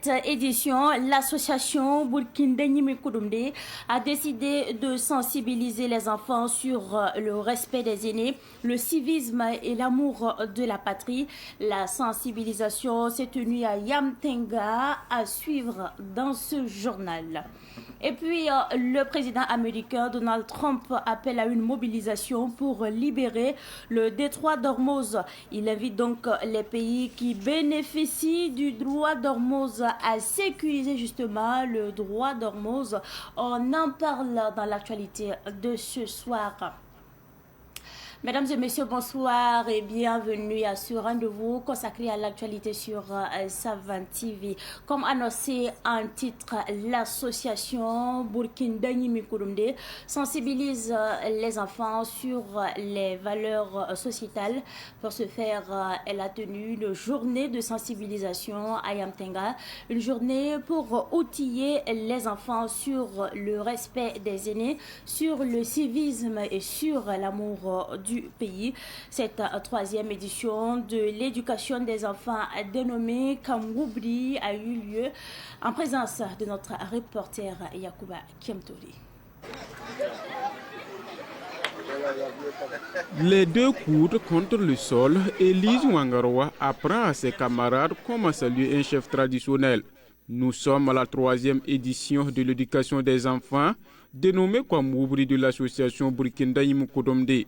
cette édition, l'association Burkindanyimi Koudoumde a décidé de sensibiliser les enfants sur le respect des aînés, le civisme et l'amour de la patrie. La sensibilisation s'est tenue à Yamtenga, à suivre dans ce journal. Et puis, le président américain Donald Trump appelle à une mobilisation pour libérer le détroit d'Ormuz. Il invite donc les pays qui bénéficient du droit d'Ormuz à sécuriser justement le droit d'Ormuz. On en parle dans l'actualité de ce soir. Mesdames et messieurs, bonsoir et bienvenue à ce rendez-vous consacré à l'actualité sur Savane TV. Comme annoncé en titre, l'association Burkindanyimi Koudoumde sensibilise les enfants sur les valeurs sociétales. Pour ce faire, elle a tenu une journée de sensibilisation à Yamtenga, une journée pour outiller les enfants sur le respect des aînés, sur le civisme et sur l'amour du pays. Cette troisième édition de l'éducation des enfants dénommée Kamwoubri a eu lieu en présence de notre reporter Yacouba Kiemtori. Les deux coudes contre le sol, Élise Wangaroa apprend à ses camarades comment saluer un chef traditionnel. Nous sommes à la troisième édition de l'éducation des enfants, dénommée Kamwoubri de l'association Burkindanyimi Koudoumde.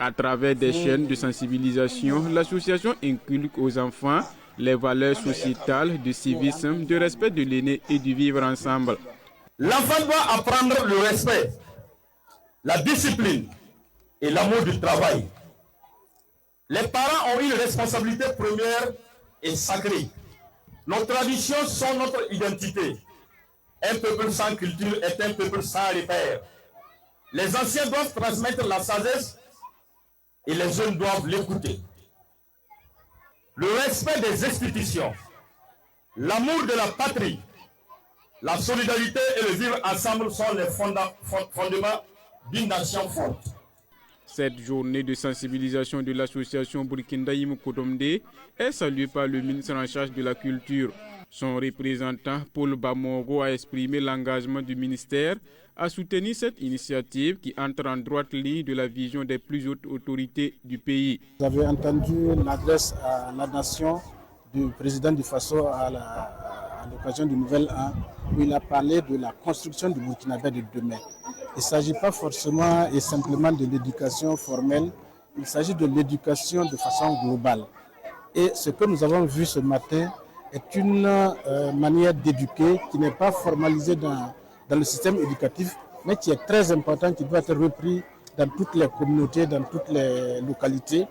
À travers des chaînes de sensibilisation, l'association inculque aux enfants les valeurs sociétales, de civisme, de respect de l'aîné et du vivre ensemble. L'enfant doit apprendre le respect, la discipline et l'amour du travail. Les parents ont une responsabilité première et sacrée. Nos traditions sont notre identité. Un peuple sans culture est un peuple sans repère. Les anciens doivent transmettre la sagesse et les jeunes doivent l'écouter. Le respect des institutions, l'amour de la patrie, la solidarité et le vivre ensemble sont les fondements d'une nation forte. Cette journée de sensibilisation de l'association Burkindanyimi Koudoumde est saluée par le ministre en charge de la culture. Son représentant Paul Bamogo a exprimé l'engagement du ministère à soutenir cette initiative qui entre en droite ligne de la vision des plus hautes autorités du pays. Vous avez entendu l'adresse à la nation du président du Faso à l'occasion du Nouvel An, où il a parlé de la construction du Burkinabé de demain. Il ne s'agit pas forcément et simplement de l'éducation formelle, il s'agit de l'éducation de façon globale. Et ce que nous avons vu ce matin est une manière d'éduquer qui n'est pas formalisée dans le système éducatif, mais qui est très important, qui doit être repris dans toutes les communautés, dans toutes les localités.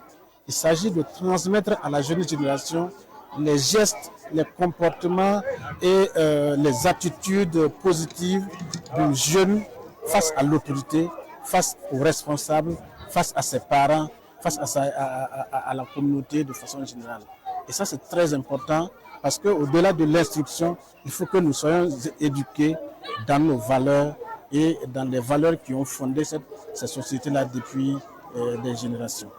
Il s'agit de transmettre à la jeune génération les gestes, les comportements et les attitudes positives du jeune face à l'autorité, face aux responsables, face à ses parents, face à la communauté de façon générale. Et ça, c'est très important parce qu'au-delà de l'instruction, il faut que nous soyons éduqués dans nos valeurs et dans les valeurs qui ont fondé cette société-là depuis des générations.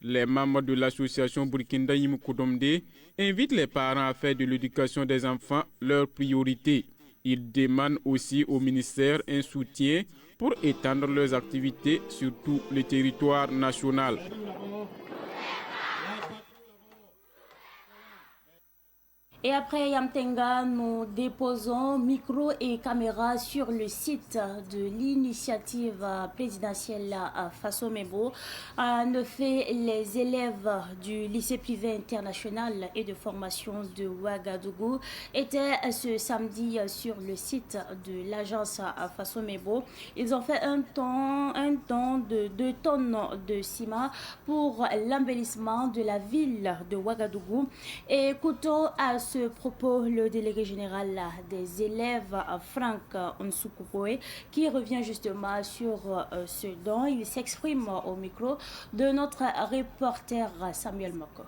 Les membres de l'association Burkindanyimi Koudoumde invitent les parents à faire de l'éducation des enfants leur priorité. Ils demandent aussi au ministère un soutien pour étendre leurs activités sur tout le territoire national. Et après Yamtenga, nous déposons micro et caméra sur le site de l'initiative présidentielle Faso Mebo. En effet, les élèves du lycée privé international et de formation de Ouagadougou étaient ce samedi sur le site de l'agence Faso Mebo. Ils ont fait un don de 2 tonnes de ciment pour l'embellissement de la ville de Ouagadougou. Et écoutons à ce propos le délégué général des élèves, Franck Nsoukopoe, qui revient justement sur ce don. Il s'exprime au micro de notre reporter Samuel Moko.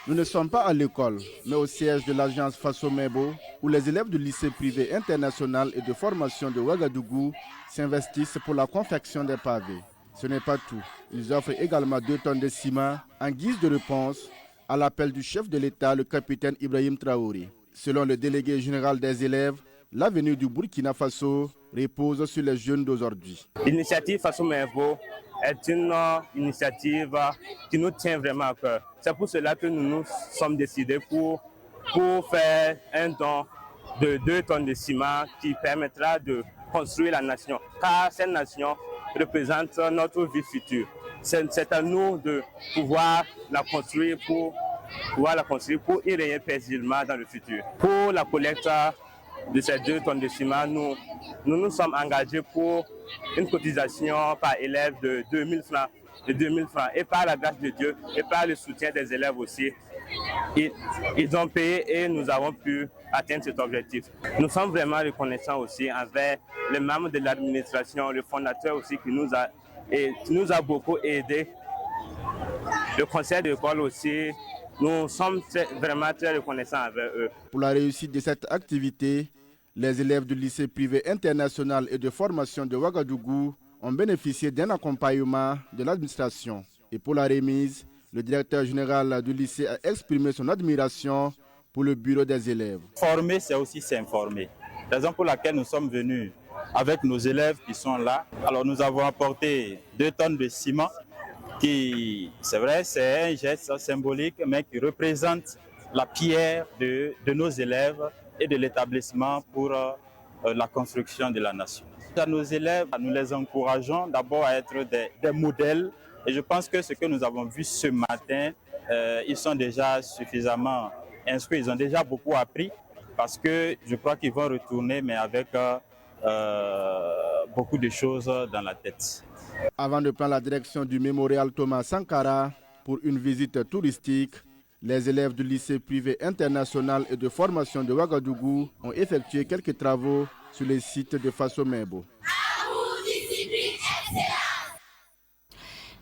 Nous ne sommes pas à l'école, mais au siège de l'agence Faso Mebo, où les élèves du lycée privé international et de formation de Ouagadougou s'investissent pour la confection des pavés. Ce n'est pas tout. Ils offrent également 2 tonnes de ciment en guise de réponse à l'appel du chef de l'État, le capitaine Ibrahim Traoré. Selon le délégué général des élèves, l'avenir du Burkina Faso repose sur les jeunes d'aujourd'hui. L'initiative Faso Mebo est une initiative qui nous tient vraiment à cœur. C'est pour cela que nous nous sommes décidés pour faire un don de 2 tonnes de ciment qui permettra de construire la nation. Car cette nation représente notre vie future. C'est à nous de pouvoir la construire pour y régner paisiblement dans le futur. Pour la collecte de ces 2 tonnes de ciment, nous sommes engagés pour une cotisation par élève de 2000 francs. Et par la grâce de Dieu et par le soutien des élèves aussi, ils ont payé et nous avons pu atteindre cet objectif. Nous sommes vraiment reconnaissants aussi envers les membres de l'administration, le fondateur aussi qui nous a beaucoup aidés. Le conseil d'école aussi, nous sommes vraiment très reconnaissants envers eux. Pour la réussite de cette activité, les élèves du lycée privé international et de formation de Ouagadougou ont bénéficié d'un accompagnement de l'administration. Et pour la remise, le directeur général du lycée a exprimé son admiration pour le bureau des élèves. Former, c'est aussi s'informer. Raison pour laquelle nous sommes venus avec nos élèves qui sont là. Alors nous avons apporté 2 tonnes de ciment qui, c'est vrai, c'est un geste symbolique, mais qui représente la pierre de nos élèves et de l'établissement pour la construction de la nation. À nos élèves, nous les encourageons d'abord à être des modèles. Et je pense que ce que nous avons vu ce matin, ils sont déjà suffisamment instruits, ils ont déjà beaucoup appris parce que je crois qu'ils vont retourner, mais avec beaucoup de choses dans la tête. Avant de prendre la direction du mémorial Thomas Sankara pour une visite touristique, les élèves du lycée privé international et de formation de Ouagadougou ont effectué quelques travaux sur les sites de Faso Mebo.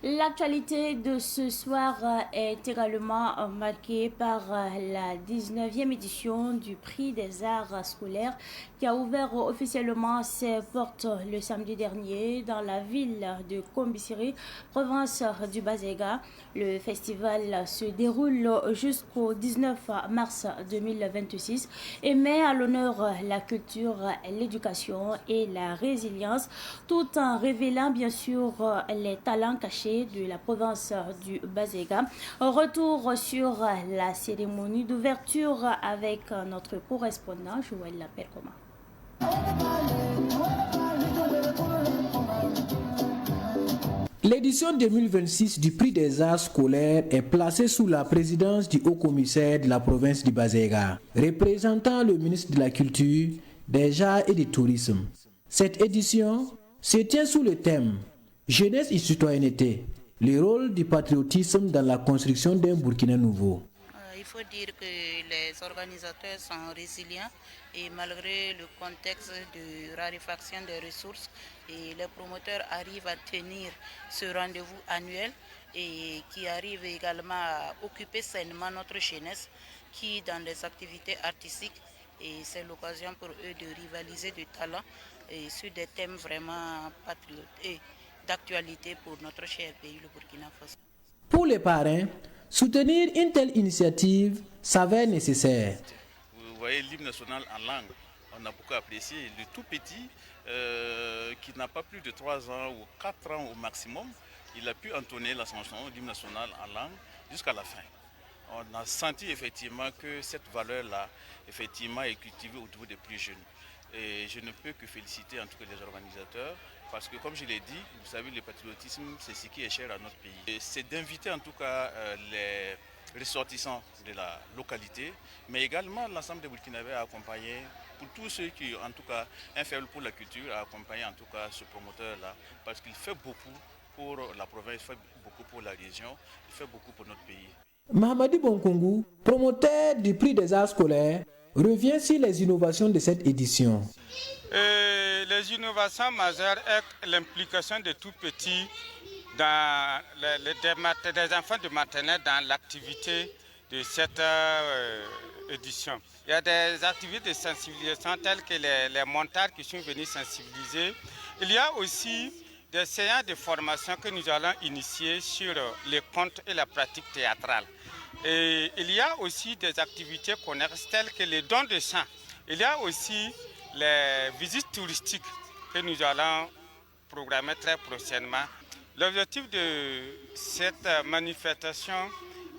L'actualité de ce soir est également marquée par la 19e édition du Prix des arts scolaires qui a ouvert officiellement ses portes le samedi dernier dans la ville de Kombisiri, province du Bazega. Le festival se déroule jusqu'au 19 mars 2026 et met à l'honneur la culture, l'éducation et la résilience, tout en révélant bien sûr les talents cachés de la province du Bazega. Retour sur la cérémonie d'ouverture avec notre correspondant Joël Lapelcoma. L'édition 2026 du Prix des arts scolaires est placée sous la présidence du haut-commissaire de la province du Bazega, représentant le ministre de la Culture, des Arts et du Tourisme. Cette édition se tient sous le thème Jeunesse et citoyenneté, le rôle du patriotisme dans la construction d'un Burkina nouveau. Il faut dire que les organisateurs sont résilients et malgré le contexte de raréfaction des ressources, et les promoteurs arrivent à tenir ce rendez-vous annuel et qui arrive également à occuper sainement notre jeunesse qui dans les activités artistiques, et c'est l'occasion pour eux de rivaliser de talent et sur des thèmes vraiment patriotiques d'actualité pour notre cher pays, le Burkina Faso. Pour les parrains, soutenir une telle initiative s'avère nécessaire. Vous voyez l'hymne national en langue, on a beaucoup apprécié. Le tout petit, qui n'a pas plus de 3 ans ou 4 ans au maximum, il a pu entonner la chanson l'hymne national en langue jusqu'à la fin. On a senti effectivement que cette valeur-là, effectivement, est cultivée au niveau des plus jeunes. Et je ne peux que féliciter en tout cas les organisateurs, parce que comme je l'ai dit, vous savez, le patriotisme, c'est ce qui est cher à notre pays. C'est d'inviter en tout cas les ressortissants de la localité, mais également l'ensemble des Burkinabés à accompagner, pour tous ceux qui, en tout cas, un faible pour la culture, à accompagner en tout cas ce promoteur-là, parce qu'il fait beaucoup pour la province, il fait beaucoup pour la région, il fait beaucoup pour notre pays. Mahamadi Bonkongu, promoteur du Prix des arts scolaires, revient sur les innovations de cette édition. Les innovations majeures est l'implication de tout petits, dans des enfants de maternelle dans l'activité de cette édition. Il y a des activités de sensibilisation telles que les montages qui sont venus sensibiliser. Il y a aussi des séances de formation que nous allons initier sur les contes et la pratique théâtrale. Et il y a aussi des activités connexes telles que les dons de sang. Il y a aussi les visites touristiques que nous allons programmer très prochainement. L'objectif de cette manifestation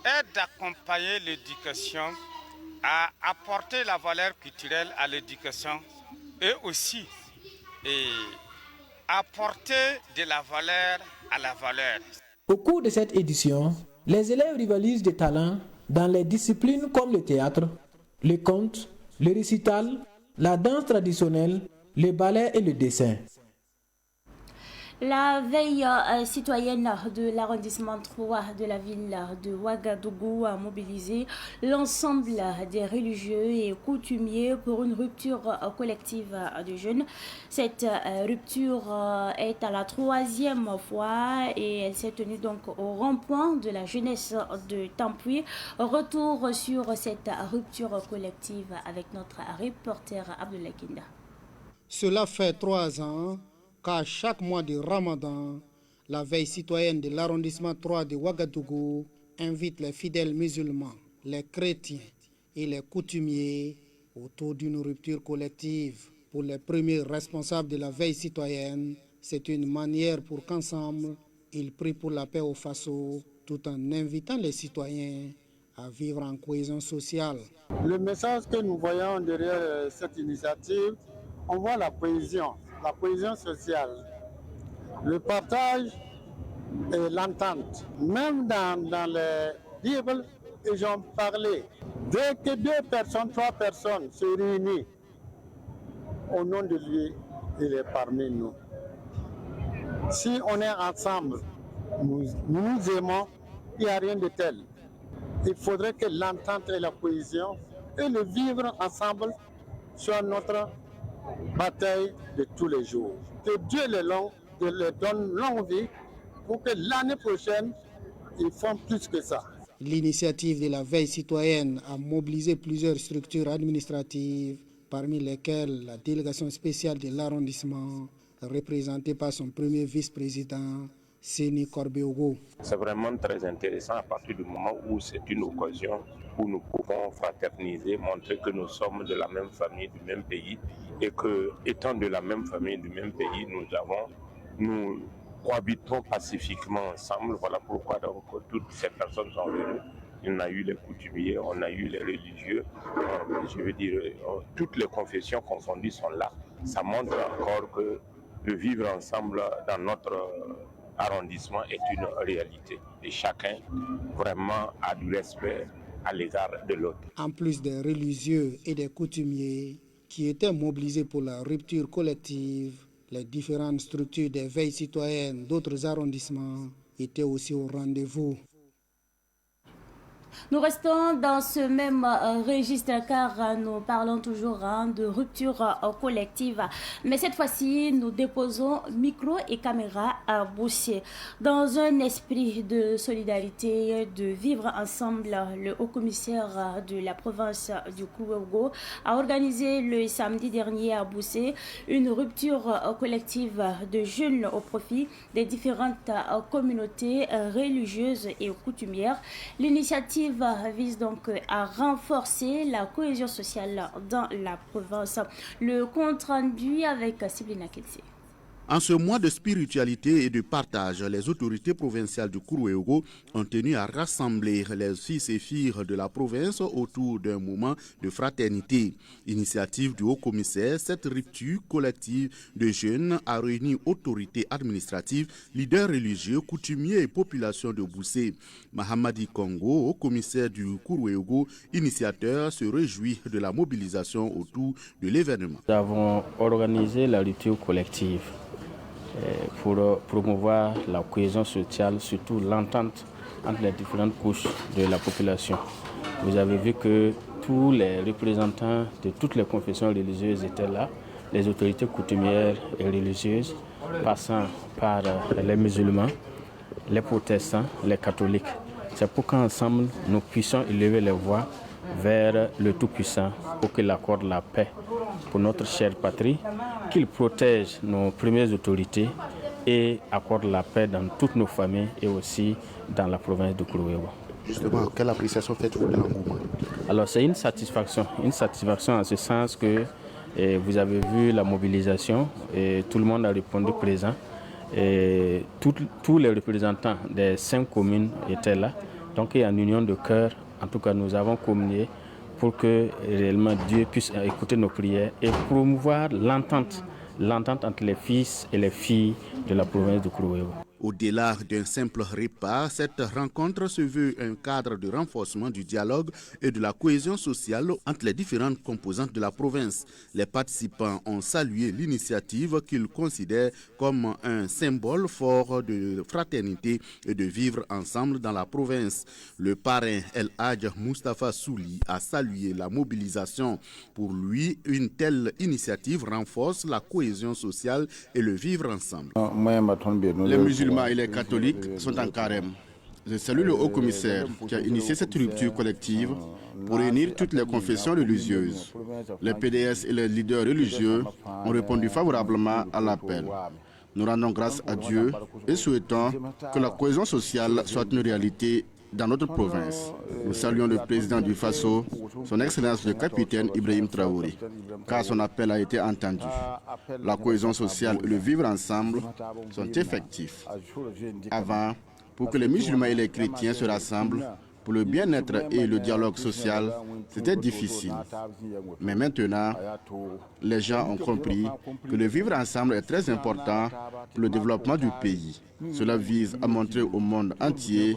est d'accompagner l'éducation, à apporter la valeur culturelle à l'éducation et aussi apporter de la valeur à la valeur. Au cours de cette édition, les élèves rivalisent des talents dans les disciplines comme le théâtre, le conte, le récital, la danse traditionnelle, le ballet et le dessin. La veille citoyenne de l'arrondissement 3 de la ville de Ouagadougou a mobilisé l'ensemble des religieux et coutumiers pour une rupture collective de jeunes. Cette rupture est à la 3e fois et elle s'est tenue donc au rond-point de la jeunesse de Tampuy. Retour sur cette rupture collective avec notre reporter Abdoulaye Kinda. Cela fait 3 ans qu'à chaque mois de Ramadan, la veille citoyenne de l'arrondissement 3 de Ouagadougou invite les fidèles musulmans, les chrétiens et les coutumiers autour d'une rupture collective. Pour les premiers responsables de la veille citoyenne, c'est une manière pour qu'ensemble, ils prient pour la paix au Faso, tout en invitant les citoyens à vivre en cohésion sociale. Le message que nous voyons derrière cette initiative, on voit la cohésion sociale, le partage et l'entente. Même dans les Bibles, ils ont parlé. Dès que 2 personnes, 3 personnes se réunissent, au nom de lui, il est parmi nous. Si on est ensemble, nous nous aimons, il n'y a rien de tel. Il faudrait que l'entente et la cohésion et le vivre ensemble soit notre bataille de tous les jours. Que Dieu les donne longue vie pour que l'année prochaine, ils font plus que ça. L'initiative de la veille citoyenne a mobilisé plusieurs structures administratives, parmi lesquelles la délégation spéciale de l'arrondissement, représentée par son premier vice-président, Séni Korbéogo. C'est vraiment très intéressant à partir du moment où c'est une occasion où nous pouvons fraterniser, montrer que nous sommes de la même famille, du même pays, et que, étant de la même famille, du même pays, nous cohabitons pacifiquement ensemble. Voilà pourquoi donc toutes ces personnes sont venues. On a eu les coutumiers, on a eu les religieux, je veux dire, toutes les confessions confondues sont là. Ça montre encore que de vivre ensemble dans notre arrondissement est une réalité. Et chacun vraiment a du respect à l'égard de l'autre. En plus des religieux et des coutumiers qui étaient mobilisés pour la rupture collective, les différentes structures des veilles citoyennes d'autres arrondissements étaient aussi au rendez-vous. Nous restons dans ce même registre car nous parlons toujours de rupture collective. Mais cette fois-ci, nous déposons micro et caméra à Boucher. Dans un esprit de solidarité, de vivre ensemble, le haut-commissaire de la province du Kourougo a organisé le samedi dernier à Boucher une rupture collective de jeunes au profit des différentes communautés religieuses et coutumières. L'initiative vise donc à renforcer la cohésion sociale dans la province. Le compte rendu avec Siblina Kelsey. En ce mois de spiritualité et de partage, les autorités provinciales du Kourougo ont tenu à rassembler les fils et filles de la province autour d'un moment de fraternité. Initiative du haut-commissaire, cette rupture collective de jeunes a réuni autorités administratives, leaders religieux, coutumiers et population de Boussé. Mahamadi Kongo, haut-commissaire du Kourougo, initiateur, se réjouit de la mobilisation autour de l'événement. Nous avons organisé la rupture collective pour promouvoir la cohésion sociale, surtout l'entente entre les différentes couches de la population. Vous avez vu que tous les représentants de toutes les confessions religieuses étaient là, les autorités coutumières et religieuses, passant par les musulmans, les protestants, les catholiques. C'est pour qu'ensemble nous puissions élever les voix vers le Tout-Puissant pour qu'il accorde la paix pour notre chère patrie, qu'il protège nos premières autorités et accorde la paix dans toutes nos familles et aussi dans la province de Kourouéwa. Justement, quelle appréciation faites-vous de l'engouement? Alors c'est une satisfaction en ce sens que vous avez vu la mobilisation et tout le monde a répondu présent. Et tous les représentants des 5 communes étaient là. Donc il y a une union de cœur. En tout cas, nous avons communié pour que réellement Dieu puisse écouter nos prières et promouvoir l'entente entre les fils et les filles de la province de Kourouéwa. Au-delà d'un simple repas, cette rencontre se veut un cadre de renforcement du dialogue et de la cohésion sociale entre les différentes composantes de la province. Les participants ont salué l'initiative qu'ils considèrent comme un symbole fort de fraternité et de vivre ensemble dans la province. Le parrain El Hadj Moustapha Souli a salué la mobilisation. Pour lui, une telle initiative renforce la cohésion sociale et le vivre ensemble. Les musulmans et les catholiques sont en carême. Je salue le haut-commissaire qui a initié cette rupture collective pour réunir toutes les confessions religieuses. Les PDS et les leaders religieux ont répondu favorablement à l'appel. Nous rendons grâce à Dieu et souhaitons que la cohésion sociale soit une réalité dans notre province. Nous saluons le président du Faso, son Excellence le capitaine Ibrahim Traoré, car son appel a été entendu. La cohésion sociale et le vivre ensemble sont effectifs. Avant, pour que les musulmans et les chrétiens se rassemblent, pour le bien-être et le dialogue social, c'était difficile. Mais maintenant, les gens ont compris que le vivre ensemble est très important pour le développement du pays. Cela vise à montrer au monde entier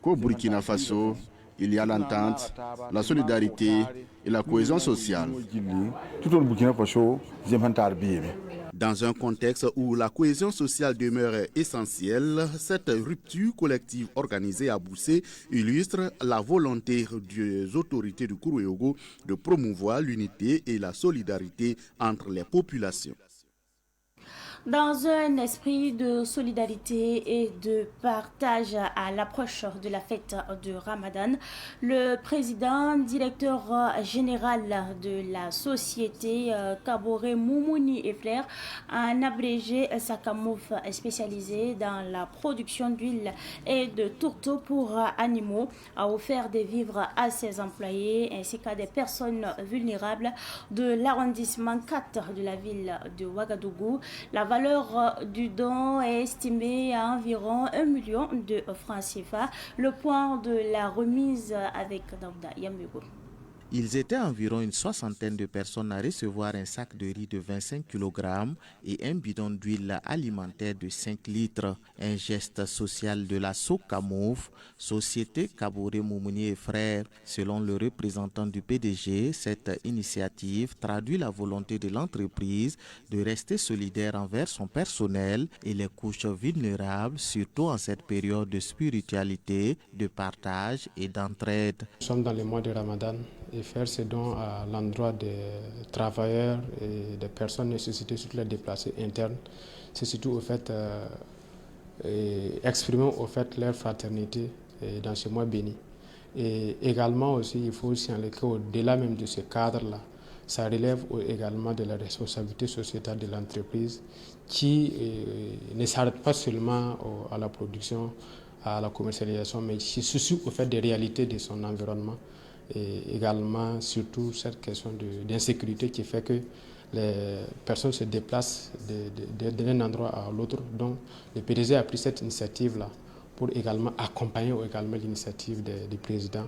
qu'au Burkina Faso, il y a l'entente, la solidarité et la cohésion sociale. Dans un contexte où la cohésion sociale demeure essentielle, cette rupture collective organisée à Boussé illustre la volonté des autorités du Kourouéogo de promouvoir l'unité et la solidarité entre les populations. Dans un esprit de solidarité et de partage à l'approche de la fête de Ramadan, le président directeur général de la société Kaboré Moumouni et Frères, un abrégé Sakamouf spécialisé dans la production d'huile et de tourteaux pour animaux, a offert des vivres à ses employés ainsi qu'à des personnes vulnérables de l'arrondissement 4 de la ville de Ouagadougou. La valeur du don est estimée à environ 1 million de francs CFA. Le point de la remise avec Daouda Yamego. Ils étaient environ une soixantaine de personnes à recevoir un sac de riz de 25 kg et un bidon d'huile alimentaire de 5 litres. Un geste social de la Sokamouf, Société Kaboré Moumouni et Frères. Selon le représentant du PDG, cette initiative traduit la volonté de l'entreprise de rester solidaire envers son personnel et les couches vulnérables, surtout en cette période de spiritualité, de partage et d'entraide. Nous sommes dans le mois de Ramadan. Et faire ces dons à l'endroit des travailleurs et des personnes nécessitées, surtout les déplacés internes, c'est surtout au fait exprimer au fait leur fraternité dans ce mois béni. Et également aussi, il faut signaler qu'au-delà même de ce cadre-là, ça relève également de la responsabilité sociétale de l'entreprise qui ne s'arrête pas seulement à la production, à la commercialisation, mais qui se soucie au fait des réalités de son environnement. Et également, surtout, cette question d'insécurité qui fait que les personnes se déplacent d'un endroit à l'autre. Donc, le PDG a pris cette initiative-là pour également accompagner également l'initiative du président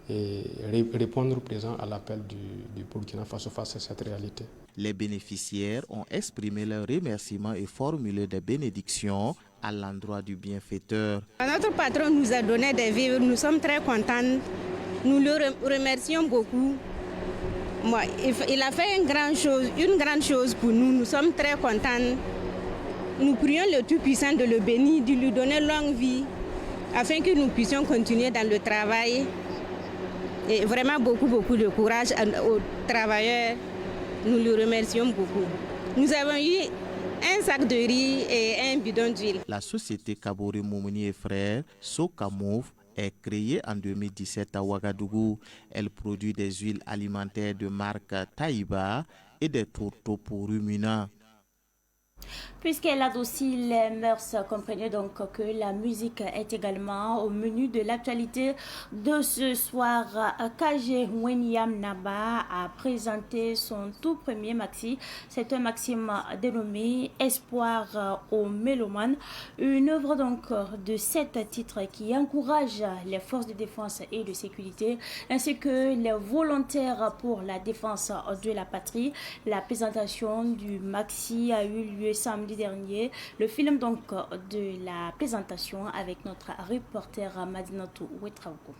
et répondre présent à l'appel du Burkina Faso face à cette réalité. Les bénéficiaires ont exprimé leurs remerciements et formulé des bénédictions à l'endroit du bienfaiteur. Notre patron nous a donné des vivres, nous sommes très contents. Nous le remercions beaucoup. Il a fait une grande chose pour nous. Nous sommes très contents. Nous prions le Tout-Puissant de le bénir, de lui donner longue vie, afin que nous puissions continuer dans le travail. Et vraiment beaucoup de courage aux travailleurs. Nous le remercions beaucoup. Nous avons eu un sac de riz et un bidon d'huile. La société Kaboré Moumouni et Frères, Sokamouf, est créée en 2017 à Ouagadougou. Elle produit des huiles alimentaires de marque Taïba et des tourteaux pour ruminants. Puisqu'elle adoucit les mœurs, comprenez donc que la musique est également au menu de l'actualité de ce soir. KG Wenyam Naba a présenté son tout premier maxi. C'est un maxime dénommé Espoir aux mélomanes, une œuvre donc de 7 titres qui encourage les forces de défense et de sécurité ainsi que les volontaires pour la défense de la patrie. La présentation du maxi a eu lieu samedi dernier. Le film donc de la présentation avec notre reporter Madinatou Ouetraouko.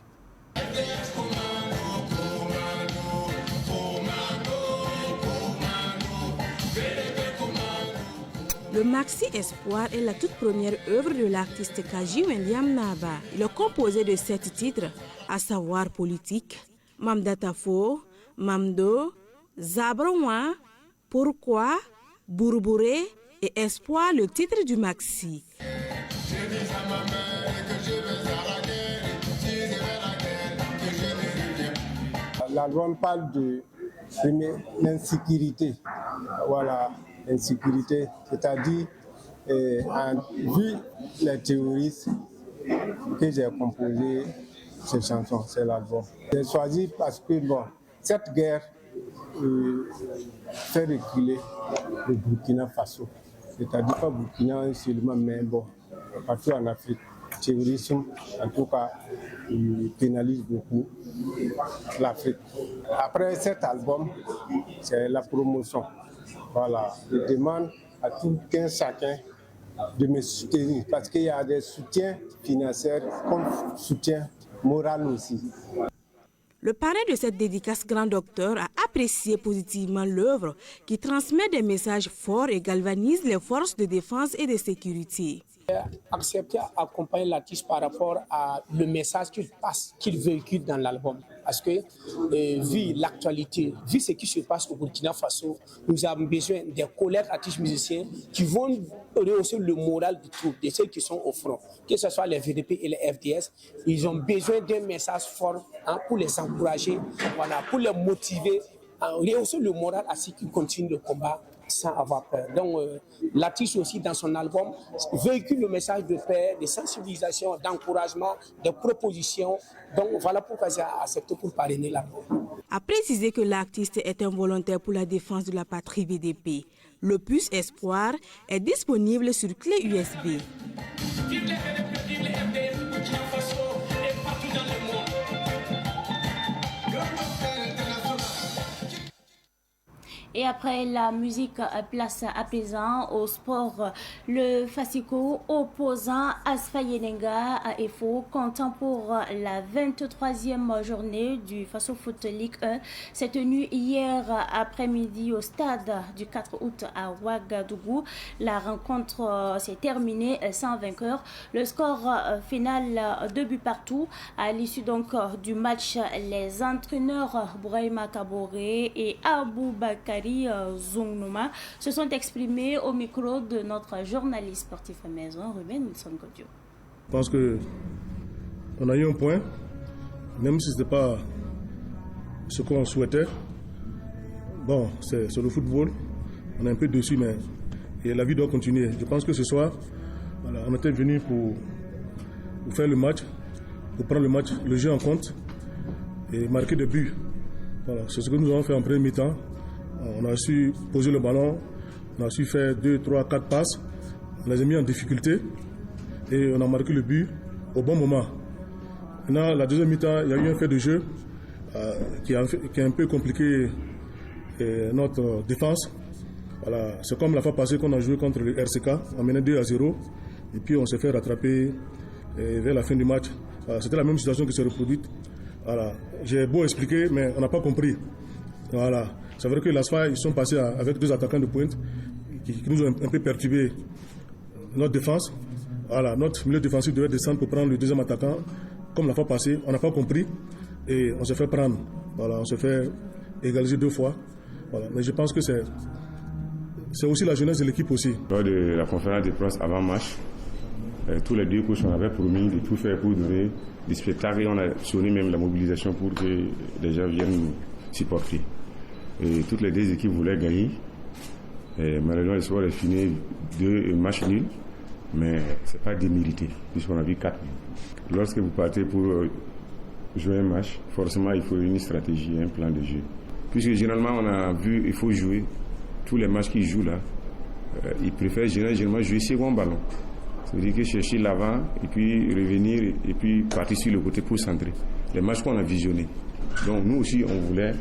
Le maxi Espoir est la toute première œuvre de l'artiste KG Wenyam Naba. Il est composé de 7 titres, à savoir Politique, Mamdatafo, Mamdo, Zabronwa, Pourquoi, Bourbouré et Espoir, le titre du maxi. L'album parle de l'insécurité. Voilà, l'insécurité, c'est-à-dire, vu les terroristes, que j'ai composé ces chansons, c'est l'album. J'ai choisi parce que, bon, cette guerre fait reculer le Burkina Faso. C'est-à-dire pas Burkina seulement, mais bon, partout en Afrique. Le terrorisme, en tout cas, pénalise beaucoup l'Afrique. Après cet album, c'est la promotion. Voilà, je demande à tout un chacun de me soutenir parce qu'il y a des soutiens financiers comme soutien moral aussi. Le parrain de cette dédicace, Grand Docteur, a apprécié positivement l'œuvre qui transmet des messages forts et galvanise les forces de défense et de sécurité. Accepter d'accompagner l'artiste par rapport à le message qu'il passe, qu'il véhicule dans l'album. Parce que, vu l'actualité, vu ce qui se passe au Burkina Faso, nous avons besoin des collègues artistes musiciens qui vont rehausser le moral des troupes, de ceux qui sont au front. Que ce soit les VDP et les FDS, ils ont besoin d'un message fort pour les encourager, voilà, pour les motiver, rehausser le moral à ce qu'ils continuent le combat sans avoir peur. Donc, l'artiste aussi, dans son album, véhicule le message de paix, de sensibilisation, d'encouragement, de propositions. Donc, voilà pourquoi j'ai accepté pour parrainer l'album. A précisé que l'artiste est un volontaire pour la défense de la patrie VDP. Le puce Espoir est disponible sur clé USB. Et après la musique, place à présent au sport. Le Fasico opposant Asfayenenga à EFO, comptant pour la 23e journée du Faso Foot League 1, s'est tenue hier après-midi au stade du 4 août à Ouagadougou. La rencontre s'est terminée sans vainqueur. Le score final 2 buts partout. À l'issue donc du match, les entraîneurs Bouraïma Kaboré et Aboubakari Zongnoma se sont exprimés au micro de notre journaliste sportif à maison, Ruben Wilson Kodio. Je pense qu'on a eu un point, même si ce n'était pas ce qu'on souhaitait. Bon, c'est le football, on est un peu dessus, mais et la vie doit continuer. Je pense que ce soir, voilà, on était venu pour faire le match, pour prendre le jeu en compte et marquer des buts. Voilà, c'est ce que nous avons fait en première mi-temps. On a su poser le ballon, on a su faire 2, 3, 4 passes, on les a mis en difficulté et on a marqué le but au bon moment. Maintenant, la deuxième mi-temps, il y a eu un fait de jeu qui a un peu compliqué notre défense. Voilà, c'est comme la fois passée qu'on a joué contre le RCK, on menait 2-0 et puis on s'est fait rattraper vers la fin du match. C'était la même situation qui s'est reproduite. Voilà. J'ai beau expliquer, mais on n'a pas compris. Voilà. C'est vrai que l'ASFA, ils sont passés avec 2 attaquants de pointe qui nous ont un peu perturbé notre défense. Voilà, notre milieu défensif devait descendre pour prendre le deuxième attaquant. Comme la fois passée, on n'a pas compris et on s'est fait prendre. Voilà, on s'est fait égaliser 2 fois. Voilà. Mais je pense que c'est aussi la jeunesse de l'équipe aussi. Lors de la conférence de presse avant match, tous les 2 coachs, on avait promis de tout faire pour donner des spectacles et on a sonné même la mobilisation pour que les gens viennent nous supporter. Et toutes les 2 équipes voulaient gagner. Et malheureusement, le sport est fini 2 matchs nuls, mais ce n'est pas démérité, puisqu'on a vu 4. Lorsque vous partez pour jouer un match, forcément, il faut une stratégie, un plan de jeu. Puisque généralement, on a vu, il faut jouer. Tous les matchs qu'ils jouent là, ils préfèrent généralement jouer second ballon. Ça veut dire que chercher l'avant, et puis revenir, et puis partir sur le côté pour centrer. Les matchs qu'on a visionnés. Donc nous aussi, on voulait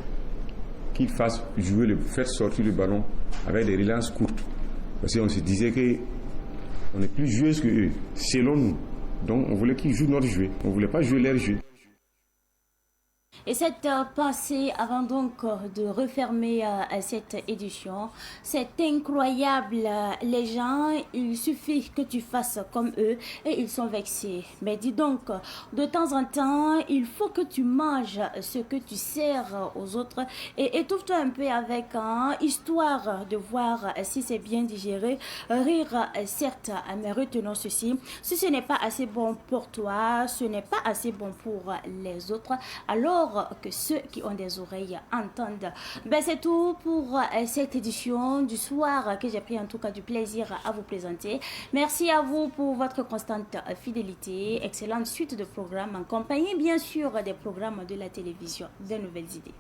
qu'ils fassent jouer, faire sortir le ballon avec des relances courtes. Parce qu'on se disait qu'on est plus joueurs que eux, selon nous. Donc on voulait qu'ils jouent notre jeu. On ne voulait pas jouer leur jeu. Et cette pensée, avant donc de refermer cette édition, c'est incroyable. Les gens, il suffit que tu fasses comme eux et ils sont vexés. Mais dis donc, de temps en temps, il faut que tu manges ce que tu sers aux autres et étouffe-toi un peu avec, histoire de voir si c'est bien digéré. Rire, certes, mais retenons ceci. Si ce n'est pas assez bon pour toi, ce n'est pas assez bon pour les autres, alors que ceux qui ont des oreilles entendent. C'est tout pour cette édition du soir que j'ai pris en tout cas du plaisir à vous présenter. Merci à vous pour votre constante fidélité. Excellente suite de programmes en compagnie bien sûr des programmes de la télévision de Nouvelles Idées.